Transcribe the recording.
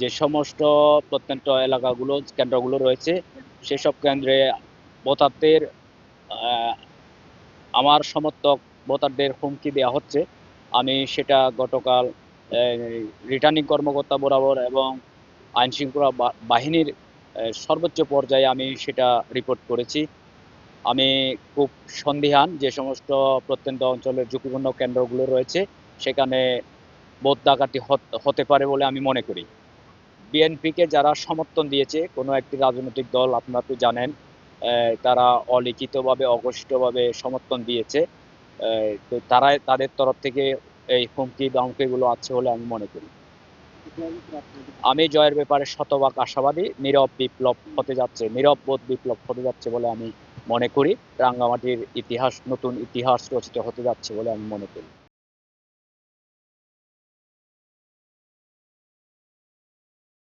যে সমস্ত প্রত্যন্ত কেন্দ্রগুলো রয়েছে সেসব কেন্দ্রে ভোটারদের আমার সমর্থক ভোটারদের হুমকি দেওয়া হচ্ছে। আমি সেটা গতকাল রিটার্নিং কর্মকর্তা বরাবর এবং আইনশৃঙ্খলা বাহিনীর সর্বোচ্চ পর্যায়ে আমি সেটা রিপোর্ট করেছি। আমি খুব সন্দিহান যে সমস্ত প্রত্যন্ত অঞ্চলের ঝুঁকিপূর্ণ কেন্দ্রগুলো রয়েছে সেখানে ভোট ডাকাতি হতে পারে বলে আমি মনে করি। বিএনপিকে যারা সমর্থন দিয়েছে কোনো একটি রাজনৈতিক দল আপনারা তো জানেন, তারা অলিখিতভাবে অঘোষিতভাবে সমর্থন দিয়েছে। তো তাদের তরফ থেকে এই হুমকি ধমকিগুলো আছে বলে আমি মনে করি। আমি জয়ের ব্যাপারে শতভাগ আশাবাদী। নীরব বোধ বিপ্লব হতে যাচ্ছে বলে আমি মনে করি। রাঙ্গামাটির নতুন ইতিহাস রচিত হতে যাচ্ছে বলে আমি মনে করি।